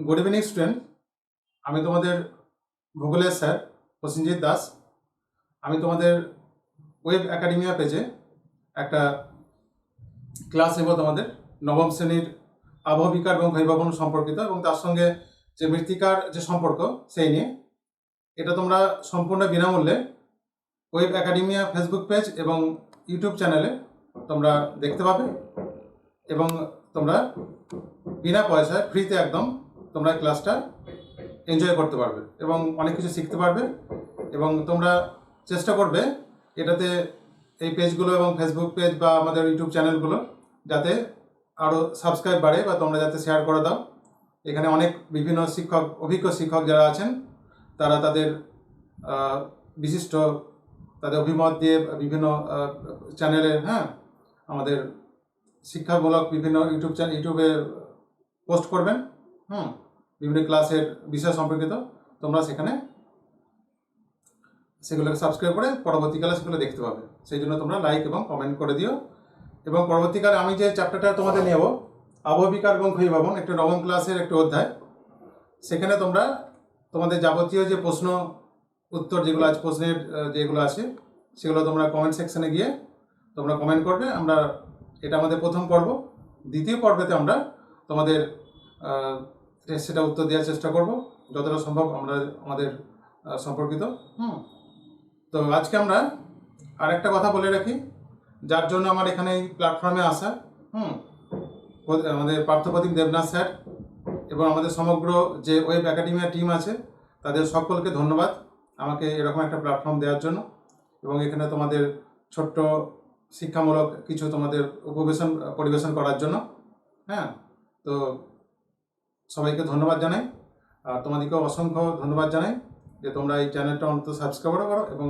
Good evening student. আমি তোমাদের ভূগোলের স্যার প্রসেনজিৎ দাস। আমি তোমাদের ওয়েব একাডেমিয়া পেজে একটা ক্লাস নেব তোমাদের নবম শ্রেণীর আবহবিকার এবং ক্ষয়ভবন সম্পর্কিত এবং তার সঙ্গে যে মৃত্তিকার যে সম্পর্ক সেই নিয়ে। এটা তোমরা সম্পূর্ণ বিনামূল্যে ওয়েব একাডেমিয়া ফেসবুক পেজ এবং ইউটিউব চ্যানেলে তোমরা দেখতে পাবে এবং তোমরা বিনা পয়সায় ফ্রিতে একদম তোমরা ক্লাসটা এনজয় করতে পারবে এবং অনেক কিছু শিখতে পারবে। এবং তোমরা চেষ্টা করবে এটাতে এই পেজগুলো এবং ফেসবুক পেজ বা আমাদের ইউটিউব চ্যানেলগুলো যাতে আরও সাবস্ক্রাইব বাড়ে বা তোমরা যাতে শেয়ার করে দাও। এখানে অনেক বিভিন্ন শিক্ষক, অভিজ্ঞ শিক্ষক যারা আছেন তারা তাদের বিশিষ্ট তাদের অভিমত দিয়ে বিভিন্ন চ্যানেলে আমাদের শিক্ষামূলক বিভিন্ন ইউটিউবে পোস্ট করবেন। বিভিন্ন ক্লাসের বিষয় সম্পর্কিত তোমরা সেগুলোকে সাবস্ক্রাইব করে পরবর্তীকালে সেগুলো দেখতে পাবে। সেই জন্য তোমরা লাইক এবং কমেন্ট করে দিও। এবং পরবর্তীকালে আমি যে চ্যাপ্টারটা তোমাদের নেব আবহবিকার এবং ক্ষয়ভবন, একটা নবম ক্লাসের একটা অধ্যায়, সেখানে তোমরা তোমাদের যাবতীয় যে প্রশ্ন উত্তর যেগুলো আছে, প্রশ্নের যেগুলো আছে সেগুলো তোমরা কমেন্ট সেকশনে গিয়ে তোমরা কমেন্ট করবে। এটা আমাদের প্রথম পর্ব। দ্বিতীয় পর্বেতে আমরা তোমাদের সেটা উত্তর দেওয়ার চেষ্টা করব যতটা সম্ভব আমরা আমাদের সম্পর্কিত। তো আজকে আমরা আর একটা কথা বলে রাখি, যার জন্য আমার এখানে এই প্ল্যাটফর্মে আসা, আমাদের পার্থপ্রতিম দেবনাথ স্যার এবং আমাদের সমগ্র যে ওয়েব একাডেমিয়া টিম আছে তাদের সকলকে ধন্যবাদ আমাকে এরকম একটা প্ল্যাটফর্ম দেওয়ার জন্য এবং এখানে তোমাদের ছোট্ট শিক্ষামূলক কিছু তোমাদের পরিবেশন করার জন্য। তো সবাইকে ধন্যবাদ জানাই আর তোমাদেরকেও অসংখ্য ধন্যবাদ জানাই যে তোমরা এই চ্যানেলটা অন্তত সাবস্ক্রাইব করো এবং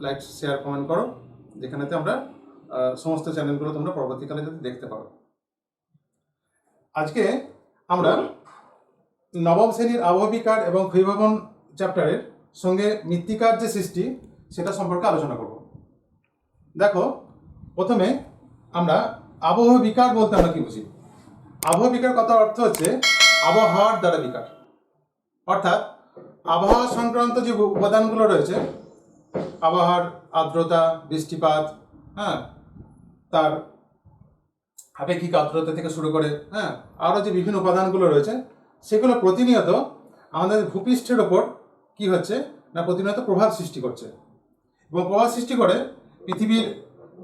লাইক শেয়ার কমেন্ট করো, যেখানেতে আমরা সমস্ত চ্যানেলগুলো তোমরা পরবর্তীকালে যাতে দেখতে পারো। আজকে আমরা নবম শ্রেণীর আবহবিকার এবং ক্ষয়ভবন চ্যাপ্টারের সঙ্গে মৃত্তিকার যে সৃষ্টি সেটা সম্পর্কে আলোচনা করব। দেখো, প্রথমে আমরা আবহবিকার বলতে আমরা কি বুঝি। আবহবিকার কথার অর্থ হচ্ছে আবহাওয়ার দ্বারা বিকার, অর্থাৎ আবহাওয়া সংক্রান্ত যে উপাদানগুলো রয়েছে, আবহাওয়ার আর্দ্রতা, বৃষ্টিপাত, তার আপেক্ষিক আর্দ্রতা থেকে শুরু করে আরও যে বিভিন্ন উপাদানগুলো রয়েছে সেগুলো প্রতিনিয়ত আমাদের ভূপৃষ্ঠের ওপর কি হচ্ছে না প্রতিনিয়ত প্রভাব সৃষ্টি করছে এবং প্রভাব সৃষ্টি করে পৃথিবীর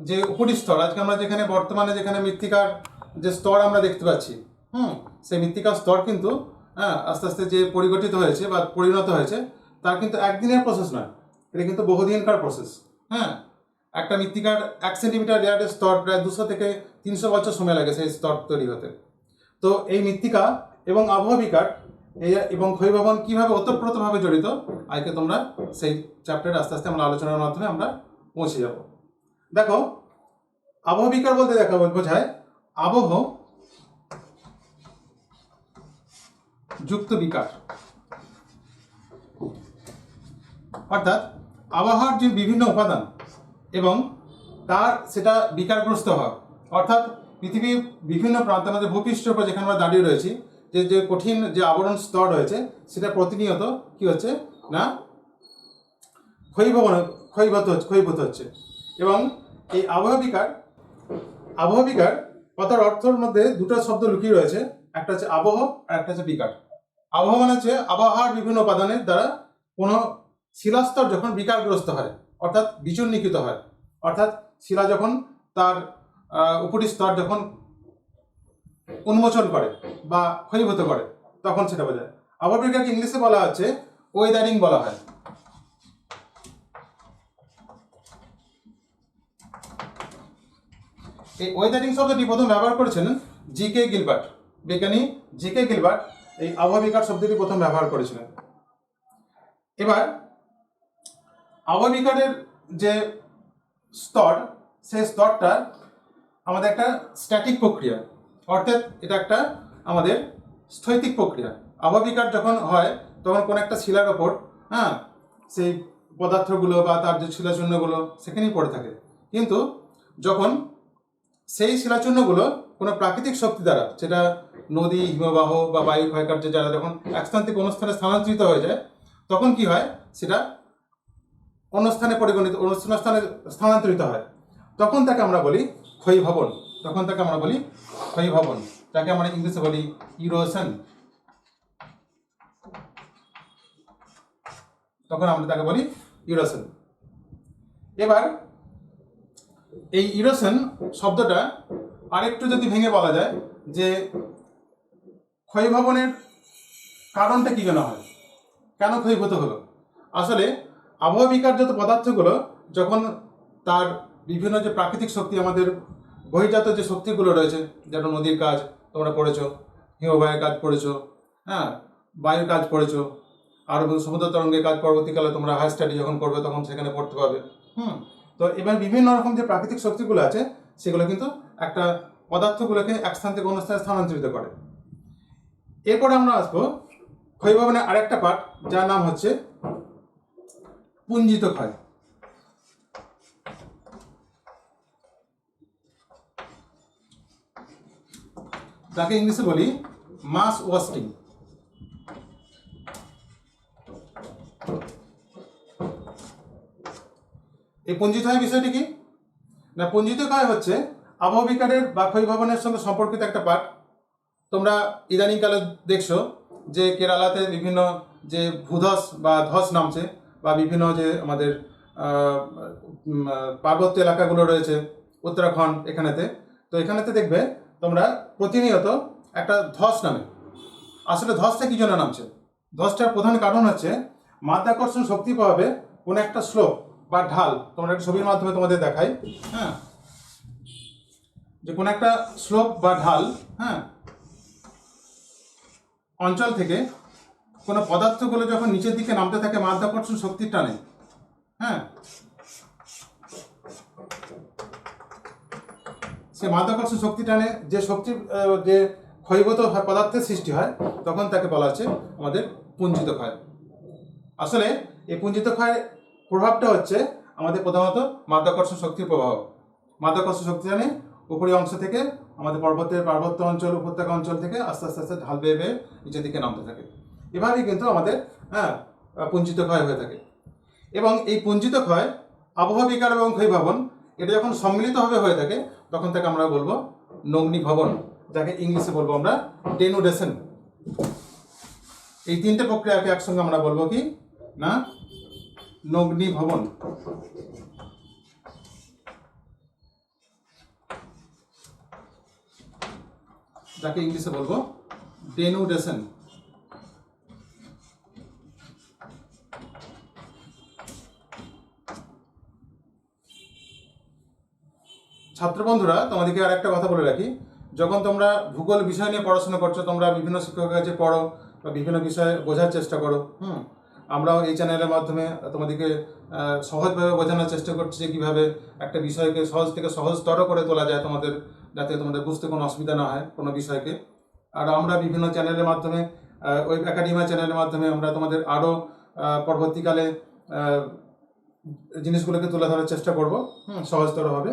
যে উপরিস্তর, আজকে আমরা যেখানে বর্তমানে যেখানে মৃত্তিকার যে স্তর আমরা দেখতে পাচ্ছি, সেই মৃত্তিকার স্তর কিন্তু আস্তে আস্তে যে পরিগঠিত হয়েছে বা পরিণত হয়েছে তার কিন্তু একদিনের প্রসেস নয়, এটা কিন্তু বহুদিনকার প্রসেস। একটা মৃত্তিকার 1 সেন্টিমিটার লেয়ারের স্তর প্রায় 200 থেকে 300 বছর সময় লাগে সেই স্তর তৈরি হতে। তো এই মৃত্তিকা এবং আবহবিকার এবং ক্ষয়ভবন কীভাবে ওতপ্রোতভাবে জড়িত, আজকে তোমরা সেই চ্যাপ্টারে আস্তে আস্তে আমরা আলোচনার মাধ্যমে আমরা পৌঁছে যাব। দেখো, আবহবিকার বলতে বোঝায় আবহ যুক্ত বিকার, অর্থাৎ আবহাওয়ার যে বিভিন্ন উপাদান এবং সেটা বিকারগ্রস্ত হয়, অর্থাৎ পৃথিবীর বিভিন্ন প্রান্তে আমাদের ভূপৃষ্ঠের উপর যেখানে আমরা দাঁড়িয়ে রয়েছি যে কঠিন যে আবরণ স্তর রয়েছে সেটা প্রতিনিয়ত কি হচ্ছে না ক্ষয়ীভূত হচ্ছে। এবং এই আবহবিকার কথার অর্থের মধ্যে দুটো শব্দ লুকিয়ে রয়েছে, একটা হচ্ছে আবহ আর একটা হচ্ছে বিকার। আবহ মানে হচ্ছে আবহাওয়ার বিভিন্ন উপাদানের দ্বারা কোনো শিলাস্তর যখন বিকারগ্রস্ত হয় অর্থাৎ বিচূর্ণীকৃত হয়, অর্থাৎ শিলা যখন তার উপরিস্তর যখন উন্মোচন করে বা ক্ষয়ীভূত করে তখন সেটা বোঝায়। আবহবিকারকে ইংলিশে বলা হচ্ছে ওয়েদারিং বলা হয়। এই ওয়েদারিং শব্দটি প্রথম ব্যবহার করেছিলেন জি.কে. গিলবার্ট, বিজ্ঞানী জি.কে. গিলবার্ট এই আবহবিকার শব্দটি প্রথম ব্যবহার করেছিলেন। এবার আবহবিকারের যে স্তর, সেই স্তরটা আমাদের একটা স্ট্যাটিক প্রক্রিয়া, অর্থাৎ এটা একটা আমাদের স্থৈতিক প্রক্রিয়া। আবহবিকার যখন হয় তখন কোনো একটা শিলার ওপর সেই পদার্থগুলো বা তার যে শিলাচূর্ণগুলো সেখানেই পড়ে থাকে, কিন্তু যখন সেই শিলাচূর্ণগুলো কোনো প্রাকৃতিক শক্তি দ্বারা, সেটা নদী, হিমবাহ বা বায়ু ক্ষয়কার্য যারা যখন এক স্থান থেকে অন্য স্থানে স্থানান্তরিত হয়ে যায়, তখন কি হয়, সেটা অন্য স্থানে স্থানান্তরিত হয়, তখন তাকে আমরা বলি ক্ষয়ীভবন। যাকে আমরা ইংলিশে বলি ইরোশন। তখন আমরা তাকে বলি ইরোশন। এবার এই ইরোশন শব্দটা আরেকটু যদি ভেঙে বলা যায় যে ক্ষয়ীভবনের কারণটা কি কেন হয়, কেন ক্ষয়ীভূত হলো। আসলে আবহাওয়া বিকারজাত পদার্থগুলো যখন তার বিভিন্ন যে প্রাকৃতিক শক্তি, আমাদের বহির্জাত যে শক্তিগুলো রয়েছে, যেটা নদীর কাজ তোমরা পড়েছো, হিমবাহের কাজ পড়েছো, হ্যাঁ, বায়ুর কাজ পড়েছো, আর সমুদ্র তরঙ্গের কাজ পরবর্তীকালে তোমরা হায়ার স্টাডি যখন করবে তখন সেখানে পড়তে পাবে। তো এবার বিভিন্ন রকম যে প্রাকৃতিক শক্তিগুলো আছে সেগুলো কিন্তু একটা পদার্থগুলোকে এক স্থান থেকে অন্য স্থানে স্থানান্তরিত করে। এরপরে আমরা আসবো ক্ষয়ীভবনের আরেকটা পার্ট, যার নাম হচ্ছে পুঞ্জিত ক্ষয়। যাকে ইংলিশে বলি মাস ওয়াস্টিং। এই পুঞ্জিত ক্ষয় বিষয়টি কি না, পুঞ্জিত ক্ষয় হচ্ছে আবহাওয়া বিকারের বা ক্ষয়ীভবনের সঙ্গে সম্পর্কিত একটা পার্ট। তোমরা ইদানিংকালে দেখছো যে কেরালাতে বিভিন্ন যে ভূধস বা ধস নামছে, বা বিভিন্ন যে আমাদের পার্বত্য এলাকাগুলো রয়েছে, উত্তরাখণ্ড এখানেতে, তো এখানেতে দেখবে তোমরা প্রতিনিয়ত একটা ধস নামে। আসলে ধসটা কি জন্য নামছে, ধসটার প্রধান কারণ হচ্ছে মাধ্যাকর্ষণ শক্তি প্রভাবে কোনো একটা স্লোপ বা ঢাল, তোমরা একটা ছবির মাধ্যমে তোমাদের দেখাই, হ্যাঁ, যে কোনো একটা স্লোপ বা ঢাল, হ্যাঁ, অঞ্চল থেকে কোনো পদার্থগুলো যখন নিচের দিকে নামতে থাকে মাধ্যাকর্ষণ শক্তির টানে, হ্যাঁ, সে মাধ্যাকর্ষণ শক্তি টানে যে শক্তি যে ক্ষয়ীভূত পদার্থের সৃষ্টি হয়, তখন তাকে বলা হচ্ছে আমাদের পুঞ্জিত ক্ষয়। আসলে এই পুঞ্জিত ক্ষয় প্রভাবটা হচ্ছে আমাদের প্রধানত মাধ্যাকর্ষণ শক্তির প্রভাব। মাধ্যাকর্ষণ শক্তি টানে উপরি অংশ থেকে আমাদের পার্বত্য অঞ্চল, উপত্যকা অঞ্চল থেকে আস্তে আস্তে আস্তে ঢাল বেয়ে বেয়ে নিচের দিকে নামতে থাকে। এভাবেই কিন্তু আমাদের পুঞ্জিত ক্ষয় হয়ে থাকে। এবং এই পুঞ্জিত ক্ষয়, আবহাওয়া বিকার এবং ক্ষয়ীভবন, এটা যখন সম্মিলিতভাবে হয়ে থাকে তখন তাকে আমরা বলবো নগ্নীভবন, যাকে ইংলিশে বলবো আমরা ডেনুডেশন। এই তিনটে প্রক্রিয়াকে একসঙ্গে আমরা বলবো কি না, নগ্নীভবন। যাকে ইংলিশে বলবো ডেনুডেশন। ছাত্র বন্ধুরা, তোমাদেরকে আর একটা কথা বলে রাখি, যখন তোমরা ভূগোল বিষয় নিয়ে পড়াশোনা করছো, তোমরা বিভিন্ন শিক্ষকের কাছে পড়ো বা বিভিন্ন বিষয়ে বোঝার চেষ্টা করো, আমরাও এই চ্যানেলের মাধ্যমে তোমাদেরকে সহজভাবে বোঝানোর চেষ্টা করছি যে কীভাবে একটা বিষয়কে সহজ থেকে সহজতর করে তোলা যায় তোমাদের, যাতে তোমাদের বুঝতে কোনো অসুবিধা না হয় কোনো বিষয়কে। আর আমরা বিভিন্ন চ্যানেলের মাধ্যমে, ওই একাডেমিয়া চ্যানেলের মাধ্যমে আমরা তোমাদের আরও পরবর্তীকালে জিনিসগুলোকে তুলে ধরার চেষ্টা করবো সহজতরভাবে।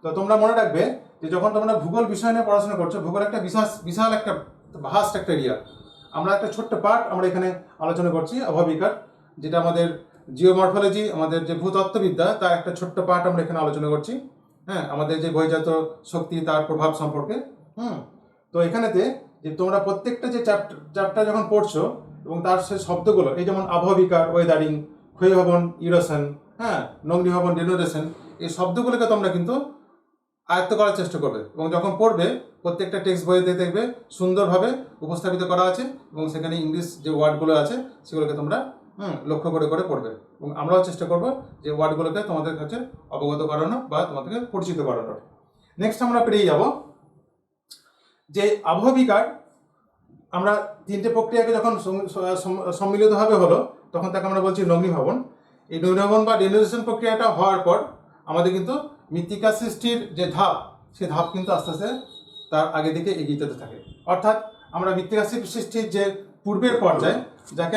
তো তোমরা মনে রাখবে যে যখন তোমরা ভূগোল বিষয় নিয়ে পড়াশোনা করছো, ভূগোল একটা বিশাল একটা ভাস্ট একটা এরিয়া। আমরা একটা ছোট্ট পার্ট আমরা এখানে আলোচনা করছি, আবহাওয়া বিকার, যেটা আমাদের জিওমরফোলজি, আমাদের যে ভূতত্ত্ববিদ্যা, তার একটা ছোট্ট পার্ট আমরা এখানে আলোচনা করছি, হ্যাঁ, আমাদের যে বহির্জাত শক্তি তার প্রভাব সম্পর্কে। তো এখানেতে যে তোমরা প্রত্যেকটা যে চ্যাপ্টার যখন পড়ছো এবং তার সে শব্দগুলো, এই যেমন আবহাওয়া বিকার, ওয়েদারিং, ক্ষয়ীভবন, ইরোশন, হ্যাঁ, নগ্নীভবন, ডেনুডেশন, এই শব্দগুলোকে তোমরা কিন্তু আয়ত্ত করার চেষ্টা করবে। এবং যখন পড়বে প্রত্যেকটা টেক্সট বইতে দেখবে সুন্দরভাবে উপস্থাপিত করা আছে, এবং সেখানে ইংলিশ যে ওয়ার্ডগুলো আছে সেগুলোকে তোমরা লক্ষ্য করে করে পড়বে। এবং আমরাও চেষ্টা করবো যে ওয়ার্ডগুলোকে তোমাদের কাছে অবগত করানো বা তোমাদেরকে পরিচিত করানোর। নেক্সট আমরা পেরিয়ে যাব যে আবহাওয়া বিকার, আমরা তিনটে প্রক্রিয়াকে যখন সম্মিলিতভাবে হলো তখন তাকে আমরা বলছি নগ্নীভবন। এই নগ্নীভবন বা ডেনুডেশন প্রক্রিয়াটা হওয়ার পর আমাদের কিন্তু মৃত্তিকা সৃষ্টির যে ধাপ, সেই ধাপ কিন্তু আস্তে আস্তে তার আগে দিকে এগিয়ে যেতে থাকে। অর্থাৎ আমরা মৃত্তিকা সৃষ্টির যে পূর্বের পর্যায়, যাকে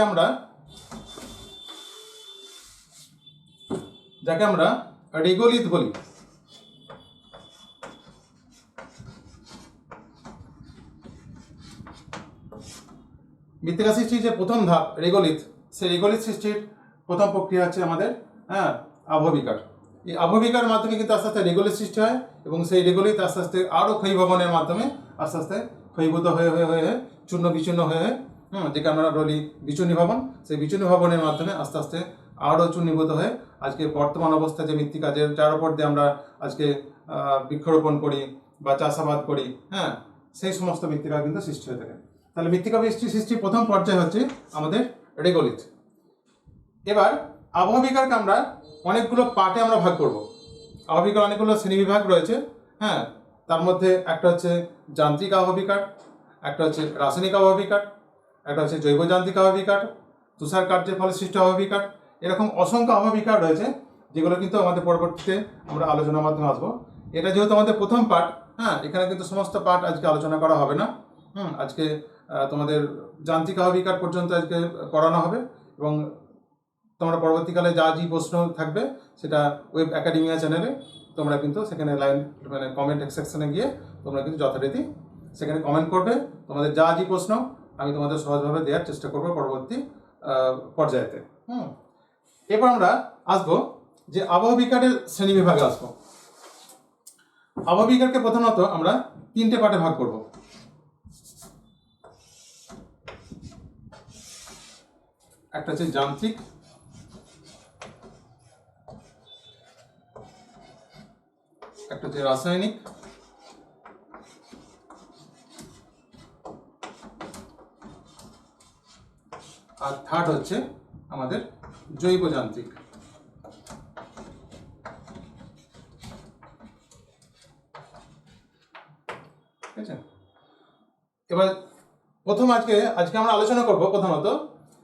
আমরা রেগোলিথ বলি, মৃত্তিকা সৃষ্টির যে প্রথম ধাপ রেগোলিথ, সেই রেগোলিথ সৃষ্টির প্রথম প্রক্রিয়া হচ্ছে আমাদের আবহবিকার। এই আবহবিকার মাধ্যমে কিন্তু আস্তে আস্তে রেগোলিথ সৃষ্টি হয় এবং সেই রেগোলিথ আস্তে আস্তে আরও ক্ষয়ীভবনের মাধ্যমে আস্তে আস্তে ক্ষয়ীভূত হয়ে হয়ে হয়ে চূর্ণ বিচূর্ণ হয়ে যেটা আমরা বলি বিচূর্ণী ভবন, সেই বিচূর্ণী ভবনের মাধ্যমে আস্তে আস্তে আরও চূর্ণীভূত হয়ে আজকে বর্তমান অবস্থায় যে মৃত্তিকা যার উপর দিয়ে আমরা আজকে বৃক্ষরোপণ করি বা চাষাবাদ করি, সেই সমস্ত মৃত্তিকা কিন্তু সৃষ্টি হয়ে থাকে। তাহলে মৃত্তিকা সৃষ্টির প্রথম পর্যায় হচ্ছে আমাদের রেগোলিথ। এবার আবহবিকারকে আমরা অনেকগুলো পার্টে আমরা ভাগ করব। আবহবিকার অনেকগুলো শ্রেণীবিভাগ রয়েছে। তার মধ্যে একটা হচ্ছে যান্ত্রিক আবহবিকার, একটা হচ্ছে রাসায়নিক আবহবিকার, একটা হচ্ছে জৈবযান্ত্রিক আবহবিকার, তুষার কার্যের ফলে সৃষ্ট আবহবিকার। এরকম অসংখ্য আবহবিকার রয়েছে যেগুলো কিন্তু আমাদের পরবর্তীতে আমরা আলোচনার মাধ্যমে আসবো। এটা যেহেতু আমাদের প্রথম পার্ট, এখানে কিন্তু সমস্ত পার্ট আজকে আলোচনা করা হবে না। আজকে তোমাদের যান্ত্রিক আবহবিকার পর্যন্ত আজকে করানো হবে এবং তোমরা পরবর্তীকালে যা যে প্রশ্ন থাকবে সেটা ওয়েব একাডেমিয়া চ্যানেলে তোমরা কিন্তু সেখানে কমেন্ট সেকশনে গিয়ে তোমরা কিন্তু যথারীতি সেখানে কমেন্ট করবে। তোমাদের যা যে প্রশ্ন আমি তোমাদের সহজভাবে দেওয়ার চেষ্টা করবো পরবর্তী পর্যায়েতে। এরপর আমরা আসবো যে আবহবিকারের শ্রেণীবিভাগে আসবো। আবহবিকারকে প্রধানত আমরা 3টে পার্টে ভাগ করব। একটা হচ্ছে যান্ত্রিক, একটা হচ্ছে রাসায়নিক, আর থার্ড হচ্ছে আমাদের জৈবযান্ত্রিক। ঠিক আছে, এবার প্রথম আজকে আমরা আলোচনা করব প্রথমত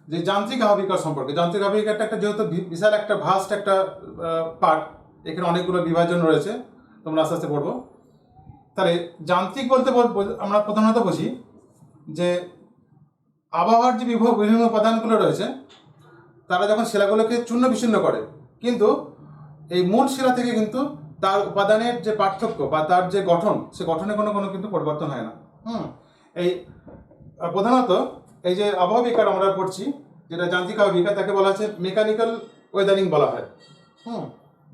যে যান্ত্রিক আবহবিকার সম্পর্কে। যান্ত্রিক আবহবিকারটা একটা যেহেতু বিশাল একটা ভাস্ট একটা পার্ট, এখানে অনেকগুলো বিভাজন রয়েছে, তোমরা আস্তে আস্তে পড়বো। তাহলে যান্ত্রিক বলতে আমরা প্রধানত বুঝি যে আবহাওয়ার যে বিভিন্ন উপাদানগুলো রয়েছে তারা যখন শিলাগুলোকে চূর্ণ বিচূর্ণ করে, কিন্তু এই মূল শিলা থেকে কিন্তু তার উপাদানের যে পার্থক্য বা তার যে গঠন, সে গঠনে কোনো কিন্তু পরিবর্তন হয় না। এই প্রধানত এই যে আবহবিকার আমরা পড়ছি, যেটা যান্ত্রিক আবহবিকার, তাকে বলা হচ্ছে মেকানিক্যাল ওয়েদারিং বলা হয়,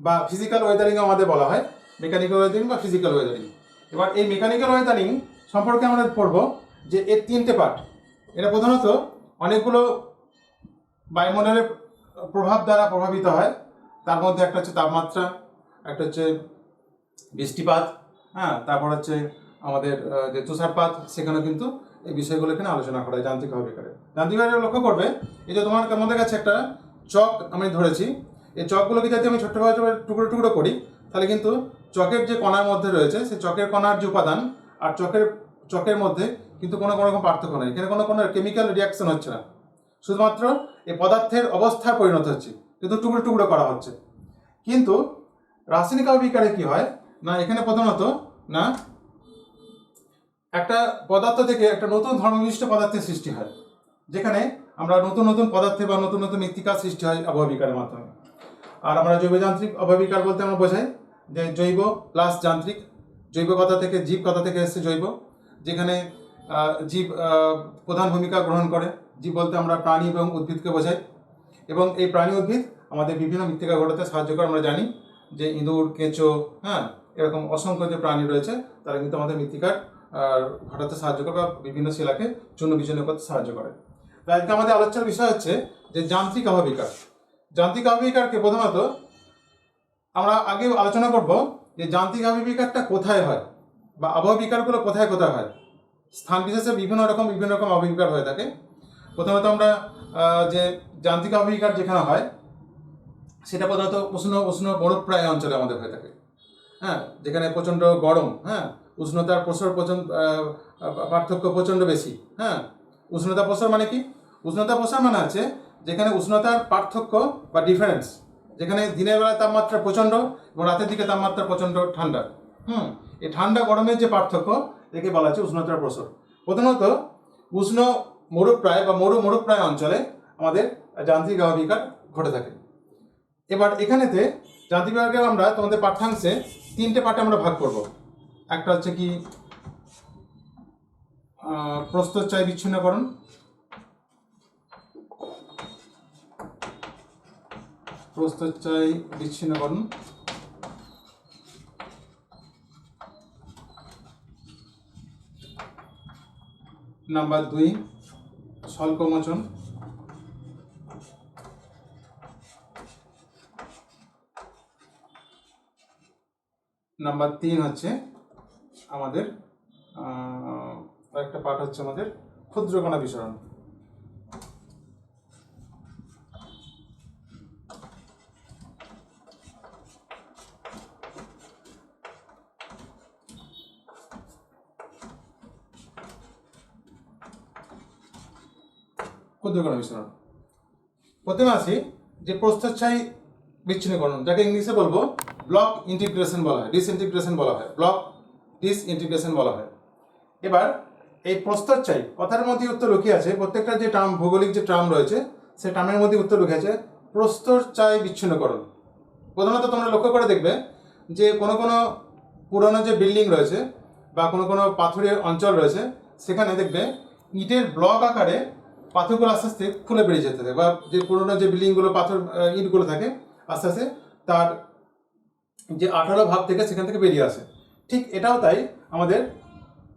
বা ফিজিক্যাল ওয়েদারিং আমাদের বলা হয়, মেকানিক্যাল ওয়েদারিং বা ফিজিক্যাল ওয়েদারিং। এবার এই মেকানিক্যাল ওয়েদারিং সম্পর্কে আমরা পড়ব যে এর 3টে পার্ট। এটা প্রধানত অনেকগুলো বায়ুমণ্ডলের প্রভাব দ্বারা প্রভাবিত হয়। তার মধ্যে একটা হচ্ছে তাপমাত্রা, একটা হচ্ছে বৃষ্টিপাত, তারপর হচ্ছে আমাদের যে তুষারপাত, সেখানে কিন্তু এই বিষয়গুলো এখানে আলোচনা করা হয় যান্ত্রিক আবহবিকারে। যান্ত্রিক আবহবিকারে লক্ষ্য করবে এই যে তোমাদের কাছে একটা চক আমি ধরেছি, এই চকগুলোকে যদি আমি ছোট্ট টুকরো টুকরো করি, তাহলে কিন্তু চকের যে কণার মধ্যে রয়েছে সেই চকের কণার যে উপাদান আর চকের মধ্যে কিন্তু কোনো রকম পার্থক্য নেই। এখানে কোনো কেমিক্যাল রিয়াকশন হচ্ছে না, শুধুমাত্র এই পদার্থের অবস্থার পরিণত হচ্ছে, কিন্তু টুকরো টুকরো করা হচ্ছে। কিন্তু রাসায়নিক আবহবিকারে কি হয় না, এখানে প্রধানত না একটা পদার্থ থেকে একটা নতুন ধর্মবিশিষ্ট পদার্থের সৃষ্টি হয়, যেখানে আমরা নতুন নতুন পদার্থে বা নতুন নতুন মৃত্তিকার সৃষ্টি হয় আবহবিকারের মাধ্যমে। আর আমরা জৈবযান্ত্রিক আবহবিকার বলতে আমরা বোঝাই যে জৈব প্লাস যান্ত্রিক। জৈব কথা থেকে জীব কথা থেকে এসেছে জৈব, যেখানে জীব প্রধান ভূমিকা গ্রহণ করে। জীব বলতে আমরা প্রাণী এবং উদ্ভিদকে বোঝাই, এবং এই প্রাণী উদ্ভিদ আমাদের বিভিন্ন মৃত্তিকা ঘটাতে সাহায্য করে। আমরা জানি যে ইঁদুর, কেঁচো, এরকম অসংখ্য যে প্রাণী রয়েছে তারা কিন্তু আমাদের মৃত্তিকার ঘটাতে সাহায্য করে বা বিভিন্ন শিলাকে চূর্ণ বিচূর্ণ করতে সাহায্য করে। তো আজকে আমাদের আলোচনার বিষয় হচ্ছে যে যান্ত্রিক আবহবিকার। যান্ত্রিক আবহবিকারকে প্রধানত আমরা আগে আলোচনা করব যে যান্ত্রিক আবহবিকারটা কোথায় হয় বা আবহবিকারগুলো কোথায় কোথায় হয়। স্থান বিশেষে বিভিন্ন রকম আবহবিকার হয়ে থাকে। প্রথমত আমরা যে যান্ত্রিক আবহবিকার যেখানে হয় সেটা প্রধানত উষ্ণ বরফপ্রায় অঞ্চলে আমাদের হয়ে থাকে। যেখানে প্রচণ্ড গরম, উষ্ণতার প্রসার পার্থক্য প্রচণ্ড বেশি। উষ্ণতা প্রসার মানে কি? উষ্ণতা প্রসার মানে আছে যেখানে উষ্ণতার পার্থক্য বা ডিফারেন্স, যেখানে দিনের বেলা তাপমাত্রা প্রচণ্ড এবং রাতের দিকে তাপমাত্রা প্রচণ্ড ঠান্ডা। এই ঠান্ডা গরমের যে পার্থক্য, একে বলা হচ্ছে উষ্ণতার প্রসার। প্রধানত উষ্ণ মরুপ্রায় বা মরুপ্রায় অঞ্চলে আমাদের যান্ত্রিক আবহবিকার ঘটে থাকে। এবার এখানেতে যান্ত্রিক আবহবিকার আমরা তোমাদের পাঠ্যাংশে 3টে পার্টে আমরা ভাগ করব। একটা হচ্ছে কি প্রস্থচ্ছায় বিচ্ছিন্নকরণ, প্রস্থচ্ছাই বিচ্ছিন্নকরণ। নাম্বার 2 স্বল্পমোচন। নাম্বার 3 হচ্ছে আমাদের একটা পার্ট হচ্ছে আমাদের ক্ষুদ্রকণা বিসরণ। ক্ষুদ্রকণা বিসরণ। প্রথমে আসি যে প্রস্থচ্ছাই বিচ্ছিন্নকরণ, যাকে ইংলিশে বলবো ব্লক ইন্টিগ্রেশন বলা হয়, ডিসইন্টিগ্রেশন বলা হয়, ব্লক ডিসইন্টিগ্রেশন বলা হয়। এবার এই প্রস্থচ্ছাই কথার মধ্যে উত্তর লুকিয়ে আছে, প্রত্যেকটা যে টার্ম ভৌগোলিক যে টার্ম রয়েছে সেই টার্মের মধ্যে উত্তর লুকিয়ে আছে প্রস্থচ্ছাই বিচ্ছিন্নকরণ। প্রধানত তোমরা লক্ষ্য করে দেখবে যে কোনো কোনো পুরনো যে বিল্ডিং রয়েছে বা কোনো কোনো পাথরের অঞ্চল রয়েছে সেখানে দেখবে ইটের ব্লক আকারে পাথরগুলো আস্তে আস্তে খুলে বেরিয়ে যেতে থাকে, বা যে পুরোনো যে বিল্ডিংগুলো পাথর ইটগুলো থাকে আস্তে আস্তে তার যে আঠালো ভাব থেকে সেখান থেকে বেরিয়ে আসে। ঠিক এটাও তাই আমাদের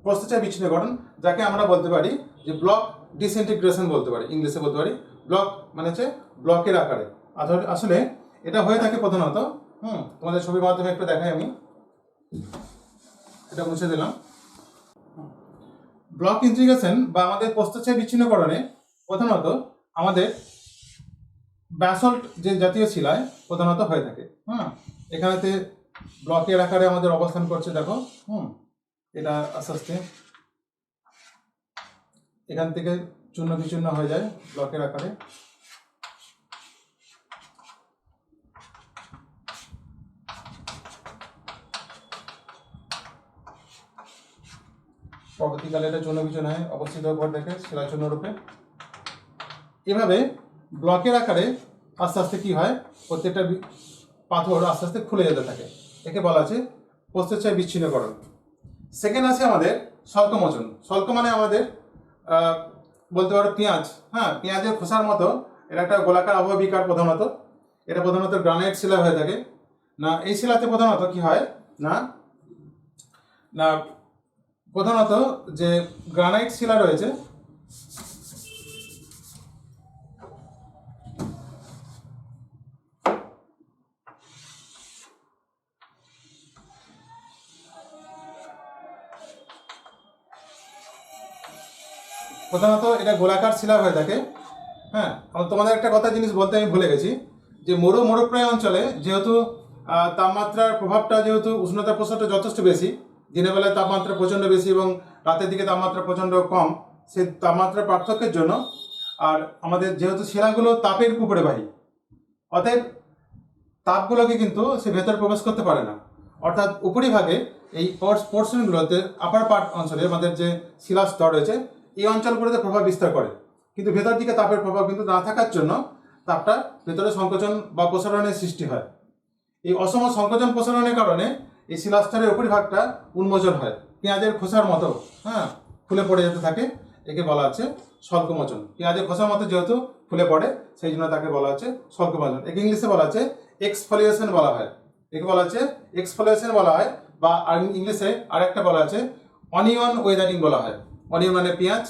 প্রস্থচ্ছাই বিচ্ছিন্নকরণ, যাকে আমরা বলতে পারি যে ব্লক ডিসইন্টিগ্রেশন বলতে পারি, ইংলিশে বলতে পারি ব্লক মানে হচ্ছে ব্লকের আকারে। আসলে এটা হয়ে থাকে প্রধানত তোমাদের ছবির মাধ্যমে একটু দেখাই, আমি এটা মুছে দিলাম। ব্লক ইন্টিগ্রেশন বা আমাদের প্রস্থচ্ছাই বিচ্ছিন্নকরণে প্রধানত আমাদের ব্যাসল্ট যে জাতীয় শিলায় প্রধানত হয়ে থাকে। এখানেতে ব্লকের আকারে আমাদের অবস্থান করছে, দেখো এটা আস্তে আস্তে এখান থেকে চূর্ণ বিচূর্ণ হয়ে যায় ব্লকের আকারে। পরবর্তীকালে এটা চূর্ণ বিচূর্ণ হয় অবস্থিত উপর থেকে শিলাচূর্ণ রূপে। এভাবে ব্লকের আকারে আস্তে আস্তে কি হয়, প্রত্যেকটা পাথর আস্তে আস্তে খুলে যেতে থাকে, একে বলা আছে প্রস্থচ্ছাই বিচ্ছিন্নকরণ। সেকেন্ড আছে আমাদের স্বল্পমোচন। স্বল্প মানে আমাদের বলতে পারো পেঁয়াজ, পেঁয়াজের খোসার মতো এটা একটা গোলাকার অববিকার প্রধানত। এটা প্রধানত গ্রানাইট শিলা হয়ে থাকে। না এই শিলাতে প্রধানত কি হয় না না প্রধানত যে গ্রানাইট শিলা রয়েছে প্রধানত এটা গোলাকার শিলা হয়ে থাকে। তোমাদের একটা কথা জিনিস বলতে আমি ভুলে গেছি, যে মরুপ্রায় অঞ্চলে যেহেতু তাপমাত্রার প্রভাবটা, যেহেতু উষ্ণতা প্রসারটা যথেষ্ট বেশি, দিনের বেলায় তাপমাত্রা প্রচণ্ড বেশি এবং রাতের দিকে তাপমাত্রা প্রচণ্ড কম, সেই তাপমাত্রার পার্থক্যের জন্য আর আমাদের যেহেতু শিলাগুলো তাপের উপরিবাহী, অতএব তাপগুলোকে কিন্তু সে ভেতরে প্রবেশ করতে পারে না। অর্থাৎ উপরিভাগে এই পোর্শনগুলোতে আপার পার্ট অঞ্চলে আমাদের যে শিলা স্তর রয়েছে এই অঞ্চলগুলোতে প্রভাব বিস্তার করে, কিন্তু ভেতর দিকে তাপের প্রভাব কিন্তু না থাকার জন্য তাপটা ভেতরে সংকোচন বা প্রসারণের সৃষ্টি হয়। এই অসম সংকোচন প্রসারণের কারণে এই শিলাস্তরের উপরিভাগটা উন্মোচন হয়, পেঁয়াজের খোসার মতো ফুলে পড়ে যেতে থাকে। একে বলা আছে স্বল্পমোচন। পেঁয়াজের খোসার মতো যেহেতু ফুলে পড়ে সেই জন্য তাকে বলা আছে স্বল্পমোচন। একে ইংলিশে বলা আছে এক্সফোলিয়েশন বলা হয়। একে বলা আছে এক্সফোলিয়েশন বলা হয়, বা ইংলিশে আরেকটা বলা আছে অনিয়ন ওয়েদারিং বলা হয়। অনিয়ন মানে পেঁয়াজ,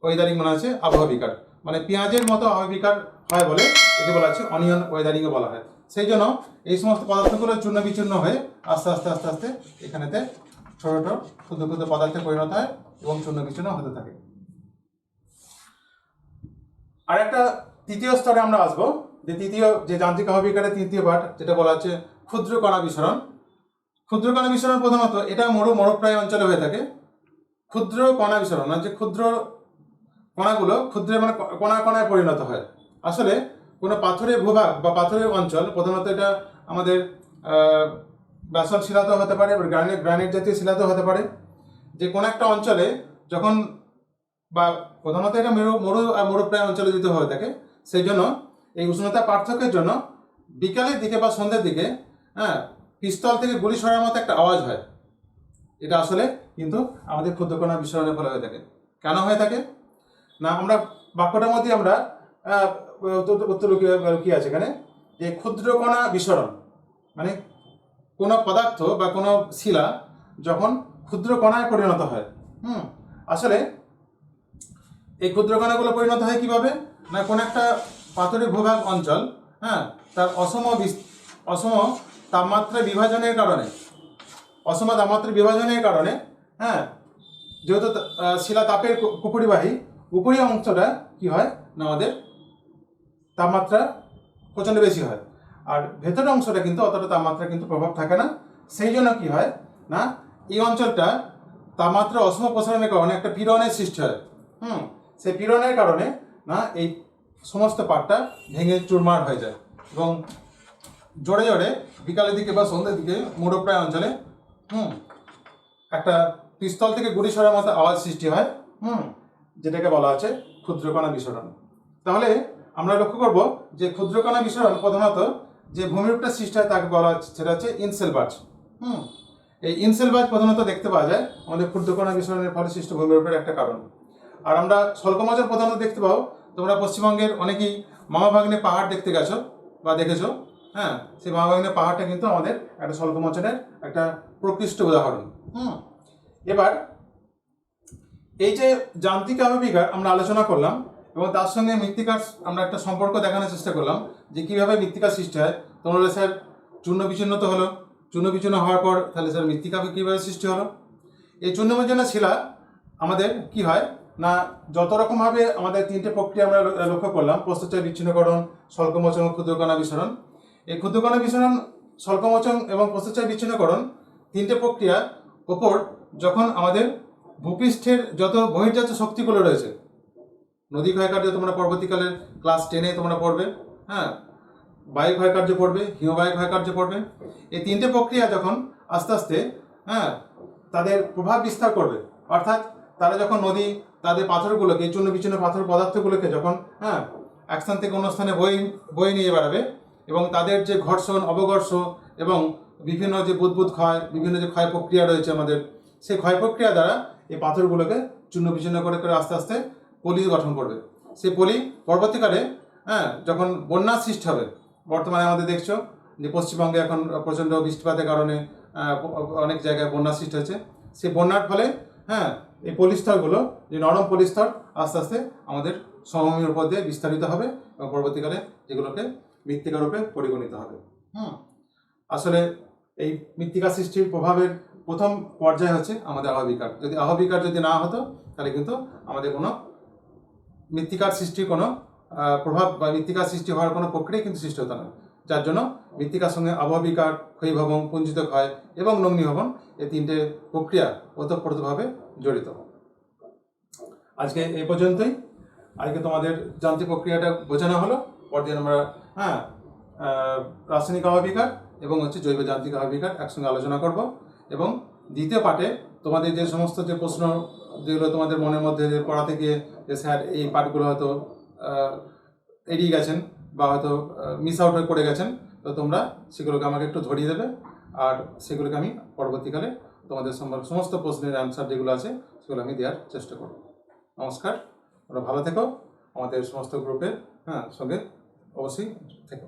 ওয়েদারিং মানে আছে আবহাবিকার, মানে পেঁয়াজের মতো আবহাবিকার হয় বলে একে বলা আছে অনিয়ন ওয়েদারিংও বলা হয়। সেই জন্য এই সমস্ত পদার্থগুলো চূর্ণ বিচূর্ণ হয়ে আস্তে আস্তে আস্তে আস্তে এখানেতে ছোট ছোট ক্ষুদ্র ক্ষুদ্র পদার্থে পরিণত হয় এবং চূর্ণ বিচূর্ণ হতে থাকে। আর একটা তৃতীয় স্তরে আমরা আসবো, যে যান্ত্রিক আবহাবিকারের তৃতীয় পার্ট, যেটা বলা হচ্ছে ক্ষুদ্র কণা বিসরণ। ক্ষুদ্র কণা বিসরণ প্রধানত এটা মরুপ্রায় অঞ্চলে হয়ে থাকে। ক্ষুদ্র কণা বিসরণ মানে যে ক্ষুদ্র কণাগুলো ক্ষুদ্র মানে কণা কণায় পরিণত হয়। আসলে কোনো পাথরের ভূভাগ বা পাথরের অঞ্চল, প্রধানত এটা আমাদের ব্যাসল্ট শিলাতেও হতে পারে, গ্রানাইট জাতীয় শিলাতেও হতে পারে, যে কোনো একটা অঞ্চলে যখন, বা প্রধানত এটা মরুপ্রায় অঞ্চলে যদি হয়ে থাকে, সেই জন্য এই উষ্ণতা পার্থক্যের জন্য বিকালের দিকে বা সন্ধ্যের দিকে পিস্তল থেকে গুলি ছড়ার মতো একটা আওয়াজ হয়। এটা আসলে কিন্তু আমাদের ক্ষুদ্রকণা বিসরণের ফলে হয়ে থাকে। কেন হয়ে থাকে না, আমরা বাক্যটার মধ্যে আমরা উত্তর লুকিয়ে আছে এখানে, যে ক্ষুদ্রকণা বিসরণ, মানে কোনো পদার্থ বা কোনো শিলা যখন ক্ষুদ্র কণায় পরিণত হয়। আসলে এই ক্ষুদ্র কণাগুলো পরিণত হয় কিভাবে, না কোনো একটা পাথরের ভূভাগ অঞ্চল, তার অসম তাপমাত্রা বিভাজনের কারণে, যেহেতু শিলা তাপের কুপরিবাহী, উপরি অংশটা কি হয় না আমাদের তাপমাত্রা প্রচণ্ড বেশি হয়, আর ভেতরের অংশটা কিন্তু অতটা তাপমাত্রা কিন্তু প্রভাব থাকে না। সেই জন্য কি হয় না এই অঞ্চলটা তাপমাত্রা অসম প্রসারণের কারণে একটা পীড়নের সৃষ্টি হয়। সেই পীড়নের কারণে না এই সমস্ত পাটটা ভেঙে চুরমার হয়ে যায় এবং জোরে জোরে বিকালের দিকে বা সন্ধ্যের দিকে মোড়প্রায় অঞ্চলে একটা পিস্তল থেকে গুলি ছড়ার মতো আওয়াজ সৃষ্টি হয়, যেটাকে বলা আছে ক্ষুদ্রকণা বিস্ফোরণ। তাহলে আমরা লক্ষ্য করব যে ক্ষুদ্রকণা বিস্ফোরণ প্রধানত যে ভূমিরূপটা সৃষ্টি হয় তাকে বলা হচ্ছে, সেটা হচ্ছে ইনসেলবাজ। এই ইনসেলবাজ প্রধানত দেখতে পাওয়া যায় আমাদের ক্ষুদ্রকণা বিস্ফোরণের ফলে সৃষ্ট ভূমিরূপের একটা কারণ। আর আমরা স্বল্পমাচল প্রধানত দেখতে পাও, তোমরা পশ্চিমবঙ্গের অনেকেই মামাভাগ্নে পাহাড় দেখতে গেছো বা দেখেছো। সেই মামাভাগ্নে পাহাড়টা কিন্তু আমাদের একটা স্বল্পমাচলের একটা প্রকৃষ্ট উদাহরণ। এবার এই যে যান্ত্রিক আবহবিকার আমরা আলোচনা করলাম এবং তার সঙ্গে মৃত্তিকার আমরা একটা সম্পর্ক দেখানোর চেষ্টা করলাম যে কীভাবে মৃত্তিকার সৃষ্টি হয়। তোমরা স্যার চূর্ণ বিচ্ছিন্ন তো হলো, চূর্ণ বিচ্ছিন্ন হওয়ার পর তাহলে স্যার মৃত্তিকা কীভাবে সৃষ্টি হলো। এই চূর্ণ বিচ্ছিন্ন শিলা আমাদের কি হয় না যত রকমভাবে আমাদের তিনটে প্রক্রিয়া আমরা লক্ষ্য করলাম, প্রস্থচ্ছায় বিচ্ছিন্নকরণ, স্বল্পমোচন, ক্ষুদ্রকণা বিসরণ। এই ক্ষুদ্রকণা বিসরণ, স্বল্পমোচন এবং প্রস্থচ্ছায় বিচ্ছিন্নকরণ তিনটে প্রক্রিয়া ওপর যখন আমাদের ভূপৃষ্ঠের যত বহির্জাত শক্তিগুলো রয়েছে, নদী ক্ষয়কার্য তোমরা পরবর্তীকালে ক্লাস 10-এ তোমরা পড়বে, বায়ু ক্ষয়কার্য পড়বে, হিমবায়ু ক্ষয়কার্য পড়বে। এই তিনটে প্রক্রিয়া যখন আস্তে আস্তে তাদের প্রভাব বিস্তার করবে, অর্থাৎ তারা যখন নদী তাদের পাথরগুলোকে, চূর্ণ বিচ্ছিন্ন পাথর পদার্থগুলোকে যখন এক স্থান থেকে অন্য স্থানে বয়ে নিয়ে বেড়াবে এবং তাদের যে ঘর্ষণ, অবঘর্ষ এবং বিভিন্ন যে বুদবুদ ক্ষয়, বিভিন্ন যে ক্ষয় প্রক্রিয়া রয়েছে আমাদের, সেই ক্ষয় প্রক্রিয়া দ্বারা এই পাথরগুলোকে চূর্ণ বিচ্ছিন্ন করে করে আস্তে আস্তে পলি গঠন করবে। সেই পলি পরবর্তীকালে যখন বন্যার সৃষ্টি হবে, বর্তমানে আমাদের দেখছো যে পশ্চিমবঙ্গে এখন প্রচণ্ড বৃষ্টিপাতের কারণে অনেক জায়গায় বন্যার সৃষ্টি হচ্ছে। সেই বন্যার ফলে এই পলিস্তরগুলো, যে নরম পলিস্তর আস্তে আস্তে আমাদের সমভূমির উপর দিয়ে বিস্তারিত হবে এবং পরবর্তীকালে যেগুলোকে মৃত্তিকা রূপে পরিগণিত হবে। আসলে এই মৃত্তিকা সৃষ্টির প্রভাবের প্রথম পর্যায় হচ্ছে আমাদের আবহবিকার। যদি আবহবিকার যদি না হতো তাহলে কিন্তু আমাদের কোনো মৃত্তিকার সৃষ্টির কোনো প্রভাব বা মৃত্তিকার সৃষ্টি হওয়ার কোনো প্রক্রিয়া কিন্তু সৃষ্টি হতো না। যার জন্য মৃত্তিকার সঙ্গে আবহবিকার, ক্ষয়ীভবন, পুঞ্জিত ক্ষয় এবং নগ্নীভবন এই তিনটে প্রক্রিয়া ওতপ্রোতভাবে জড়িত। আজকে এই পর্যন্তই। আজকে তোমাদের যান্ত্রিক প্রক্রিয়াটা বোঝানো হলো। পরদিন আমরা রাসায়নিক আবহবিকার এবং জৈব যান্ত্রিক আবহবিকার একসঙ্গে আলোচনা করব। এবং দ্বিতীয় পাঠে তোমাদের যে সমস্ত যে প্রশ্ন যেগুলো তোমাদের মনের মধ্যে পড়া থেকে যে স্যার এই পাঠগুলো হয়তো এড়িয়ে গেছেন বা হয়তো মিস আউট হয়ে পড়ে গেছেন, তো তোমরা সেগুলোকে আমাকে একটু ধরিয়ে দেবে, আর সেগুলোকে আমি পরবর্তীকালে তোমাদের সমস্ত প্রশ্নের অ্যান্সার যেগুলো আছে সেগুলো আমি দেওয়ার চেষ্টা করব। নমস্কার, তোমরা ভালো থেকো, আমাদের সমস্ত গ্রুপের সঙ্গে অবশ্যই থেকো।